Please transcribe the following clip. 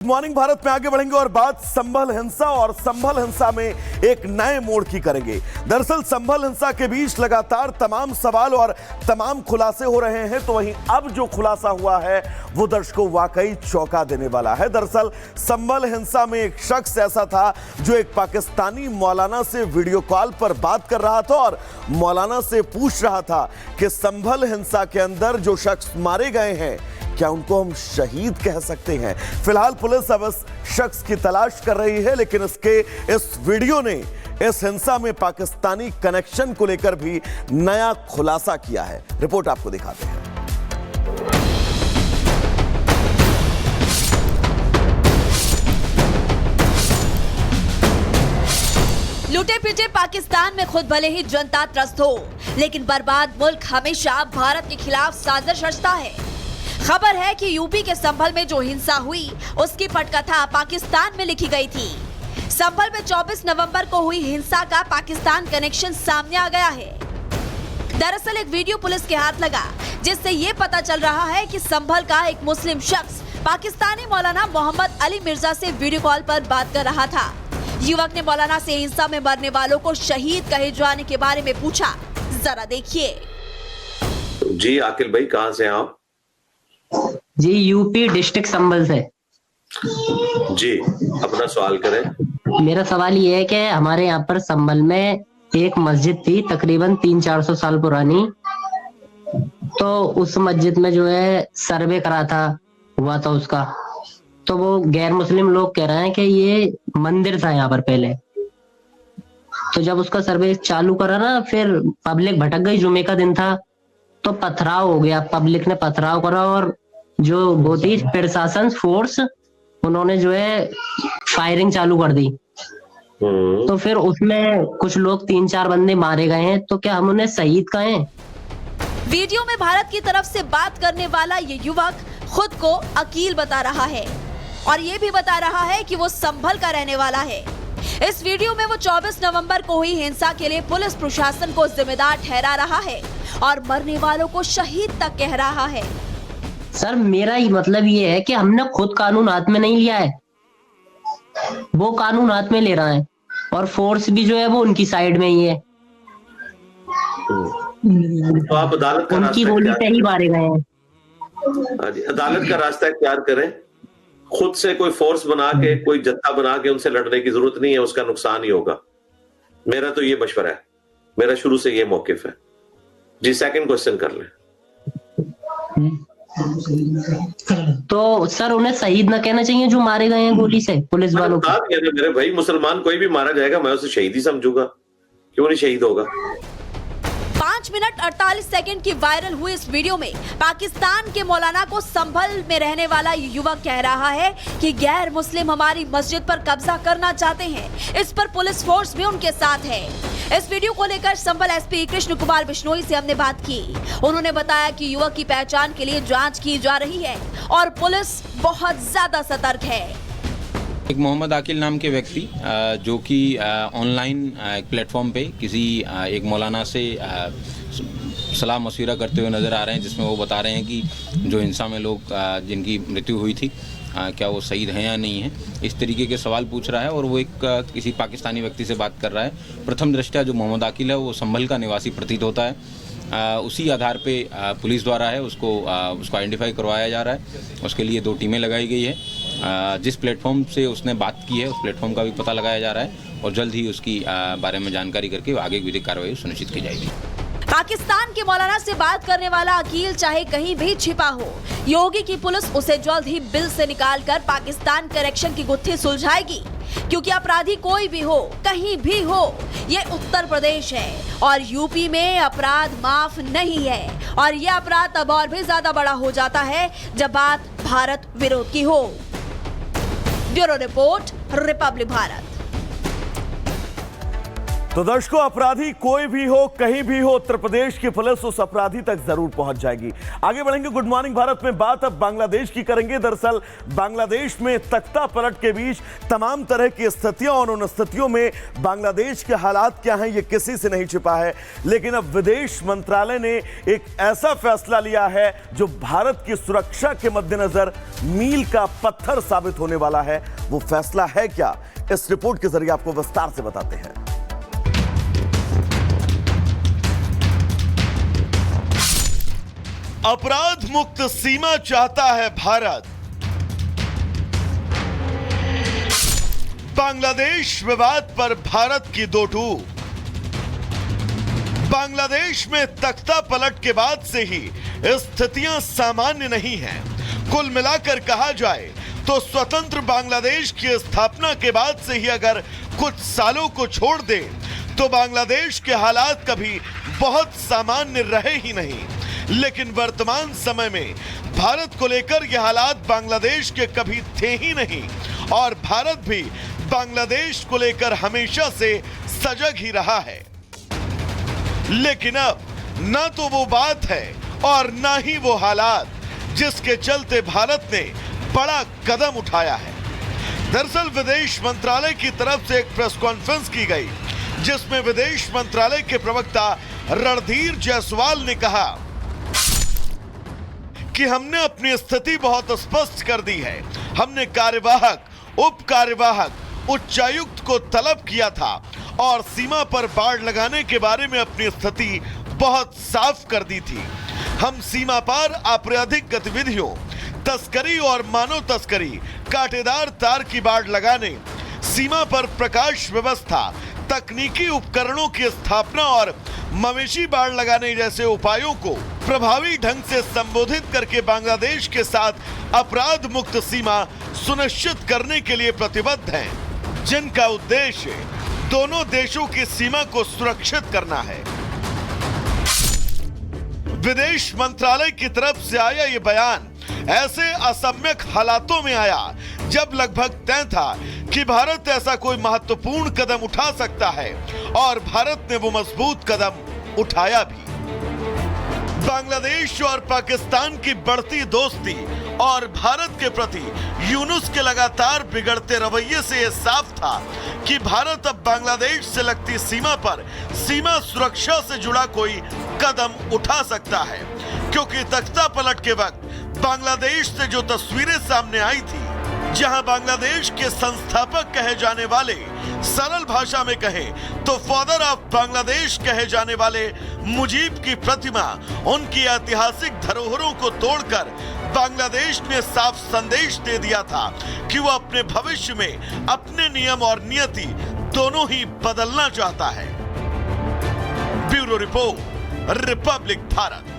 Morning Bharat में आगे बढ़ेंगे और बात संभल हिंसा और संभल हिंसा में एक नए मोड़ की करेंगे। दरअसल संभल हिंसा के बीच लगातार तमाम सवाल और तमाम खुलासे हो रहे हैं, तो वहीं अब जो खुलासा हुआ है वो दर्शकों वाकई चौंका देने वाला है। दरअसल संभल हिंसा में एक शख्स ऐसा था जो एक पाकिस्तानी मौलाना से वीडियो कॉल पर बात कर रहा था और मौलाना से पूछ रहा था कि संभल हिंसा के अंदर जो शख्स मारे गए हैं क्या उनको हम शहीद कह सकते हैं। फिलहाल पुलिस अब इस शख्स की तलाश कर रही है, लेकिन इसके इस वीडियो ने इस हिंसा में पाकिस्तानी कनेक्शन को लेकर भी नया खुलासा किया है। रिपोर्ट आपको दिखाते हैं। लूटे पीटे पाकिस्तान में खुद भले ही जनता त्रस्त हो, लेकिन बर्बाद मुल्क हमेशा भारत के खिलाफ साजिश रचता है। खबर है कि यूपी के संभल में जो हिंसा हुई उसकी पटकथा पाकिस्तान में लिखी गई थी। संभल में 24 नवंबर को हुई हिंसा का पाकिस्तान कनेक्शन सामने आ गया है। दरअसल एक वीडियो पुलिस के हाथ लगा, जिससे ये पता चल रहा है कि संभल का एक मुस्लिम शख्स पाकिस्तानी मौलाना मोहम्मद अली मिर्जा से वीडियो कॉल पर बात कर रहा था। युवक ने मौलाना से हिंसा में मरने वालों को शहीद कहे जाने के बारे में पूछा। जरा देखिए। जी आकिल भाई, कहाँ से आप? जी यूपी डिस्ट्रिक्ट संभल से। जी अपना सवाल करें। मेरा सवाल ये है कि हमारे यहाँ पर संभल में एक मस्जिद थी तकरीबन 300-400 साल पुरानी, तो उस मस्जिद में जो है सर्वे हुआ था उसका, तो वो गैर मुस्लिम लोग कह रहे हैं कि ये मंदिर था यहाँ पर पहले। तो जब उसका सर्वे चालू करा ना, फिर पब्लिक भटक गई, जुमे का दिन था, तो पथराव हो गया, पब्लिक ने पथराव करा और जो वो थी प्रशासन फोर्स, उन्होंने जो है फायरिंग चालू कर दी। तो फिर उसमें कुछ लोग 3-4 बंदे मारे गए हैं, तो क्या हम उन्हें शहीद कहें? वीडियो में भारत की तरफ से बात करने वाला ये युवक खुद को अकील बता रहा है और ये भी बता रहा है कि वो संभल का रहने वाला है। इस वीडियो में वो 24 नवंबर को हुई हिंसा के लिए पुलिस प्रशासन को जिम्मेदार ठहरा रहा है और मरने वालों को शहीद तक कह रहा है। सर मेरा ही मतलब ये है कि हमने खुद कानून हाथ में नहीं लिया है, वो कानून हाथ में ले रहा है और फोर्स भी जो है वो उनकी साइड में ही है। तो आप अदालत का उनकी गोली पे ही मारे गए हैं। अदालत का रास्ता इख्तियार करें। खुद से कोई फोर्स बना के, कोई जत्था बना के उनसे लड़ने की जरूरत नहीं है, उसका नुकसान ही होगा। मेरा तो ये मशवरा है, मेरा शुरू से ये मौकिफ है। जी सेकंड क्वेश्चन कर लें। तो सर उन्हें शहीद न कहना चाहिए जो मारे गए हैं गोली से पुलिस वालों को? मेरे भाई, मुसलमान कोई भी मारा जाएगा मैं उसे शहीद ही समझूंगा, क्यों नहीं शहीद होगा। 5 मिनट 48 सेकंड की वायरल हुई इस वीडियो में पाकिस्तान के मौलाना को संभल में रहने वाला युवक कह रहा है कि गैर मुस्लिम हमारी मस्जिद पर कब्जा करना चाहते हैं। इस पर पुलिस फोर्स भी उनके साथ है। इस वीडियो को लेकर संभल एसपी कृष्ण कुमार बिश्नोई से हमने बात की। उन्होंने बताया कि युवक की पहचान के लिए जांच की जा रही है और पुलिस बहुत ज्यादा सतर्क है। एक मोहम्मद आकिल नाम के व्यक्ति जो कि ऑनलाइन एक प्लेटफॉर्म पे किसी एक मौलाना से सलाह मशविरा करते हुए नज़र आ रहे हैं, जिसमें वो बता रहे हैं कि जो हिंसा में लोग जिनकी मृत्यु हुई थी क्या वो शहीद हैं या नहीं है, इस तरीके के सवाल पूछ रहा है। और वो एक किसी पाकिस्तानी व्यक्ति से बात कर रहा है। प्रथम दृष्टया जो मोहम्मद आकिल है वो संभल का निवासी प्रतीत होता है। उसी आधार पे पुलिस द्वारा है उसको आइडेंटिफाई करवाया जा रहा है। उसके लिए 2 टीमें लगाई गई है। जिस प्लेटफॉर्म से उसने बात की है उस प्लेटफॉर्म का भी पता लगाया जा रहा है और जल्द ही उसकी बारे में जानकारी करके आगे विधिक कार्रवाई सुनिश्चित की जाएगी। पाकिस्तान के मौलाना से बात करने वाला अकील चाहे कहीं भी छिपा हो, योगी की पुलिस उसे जल्द ही बिल से निकालकर पाकिस्तान कनेक्शन की गुत्थी सुलझाएगी, क्योंकि अपराधी कोई भी हो, कहीं भी हो, ये उत्तर प्रदेश है और यूपी में अपराध माफ नहीं है। और ये अपराध तब और भी ज्यादा बड़ा हो जाता है जब बात भारत विरोध की हो। Bureau report, Republic Bharat. तो दर्शकों, अपराधी कोई भी हो, कहीं भी हो, उत्तर प्रदेश की पुलिस उस अपराधी तक जरूर पहुंच जाएगी। आगे बढ़ेंगे गुड मॉर्निंग भारत में। बात अब बांग्लादेश की करेंगे। दरअसल बांग्लादेश में तख्ता पलट के बीच तमाम तरह की स्थितियां और उन स्थितियों में बांग्लादेश के हालात क्या हैं, ये किसी से नहीं छिपा है। लेकिन अब विदेश मंत्रालय ने एक ऐसा फैसला लिया है जो भारत की सुरक्षा के मद्देनजर मील का पत्थर साबित होने वाला है। वो फैसला है क्या, इस रिपोर्ट के जरिए आपको विस्तार से बताते हैं। अपराध मुक्त सीमा चाहता है भारत। बांग्लादेश विवाद पर भारत की दो टूक। बांग्लादेश में तख्ता पलट के बाद से ही स्थितियां सामान्य नहीं हैं। कुल मिलाकर कहा जाए तो स्वतंत्र बांग्लादेश की स्थापना के बाद से ही अगर कुछ सालों को छोड़ दे तो बांग्लादेश के हालात कभी बहुत सामान्य रहे ही नहीं। लेकिन वर्तमान समय में भारत को लेकर यह हालात बांग्लादेश के कभी थे ही नहीं और भारत भी बांग्लादेश को लेकर हमेशा से सजग ही रहा है। लेकिन अब ना तो वो बात है और ना ही वो हालात जिसके चलते भारत ने बड़ा कदम उठाया है। दरअसल विदेश मंत्रालय की तरफ से एक प्रेस कॉन्फ्रेंस की गई जिसमें विदेश मंत्रालय के प्रवक्ता रणधीर जायसवाल ने कहा कि हमने अपनी स्थिति बहुत स्पष्ट कर दी है। हमने कार्यवाहक, उप कार्यवाहक, उच्चायुक्त को तलब किया था और सीमा पर बाड़ लगाने के बारे में अपनी स्थिति बहुत साफ कर दी थी। हम सीमा पार आपराधिक गतिविधियों, तस्करी और मानव तस्करी, कांटेदार तार की बाड़ लगाने, सीमा पर प्रकाश व्यवस्था, तकनीकी उपकरणों की स्थापना और मवेशी बाड़ लगाने जैसे उपायों को प्रभावी ढंग से संबोधित करके बांग्लादेश के साथ अपराध मुक्त सीमा सुनिश्चित करने के लिए प्रतिबद्ध हैं, जिनका उद्देश्य दोनों देशों की सीमा को सुरक्षित करना है। विदेश मंत्रालय की तरफ से आया ये बयान ऐसे असम्यक हालातों में आया जब लगभग तय था कि भारत ऐसा कोई महत्वपूर्ण कदम उठा सकता है और भारत ने वो मजबूत कदम उठाया भी। बांग्लादेश और पाकिस्तान की बढ़ती दोस्ती और भारत के प्रति यूनुस के लगातार बिगड़ते रवैये से यह साफ था कि भारत अब बांग्लादेश से लगती सीमा पर सीमा सुरक्षा से जुड़ा कोई कदम उठा सकता है, क्योंकि तख्ता पलट के वक्त बांग्लादेश से जो तस्वीरें सामने आई थी, जहां बांग्लादेश के संस्थापक कहे जाने वाले, सरल भाषा में कहें तो फादर ऑफ बांग्लादेश कहे जाने वाले मुजीब की प्रतिमा उनकी ऐतिहासिक धरोहरों को तोड़कर बांग्लादेश ने साफ संदेश दे दिया था कि वो अपने भविष्य में अपने नियम और नियति दोनों ही बदलना चाहता है। Bureau report, Republic Bharat.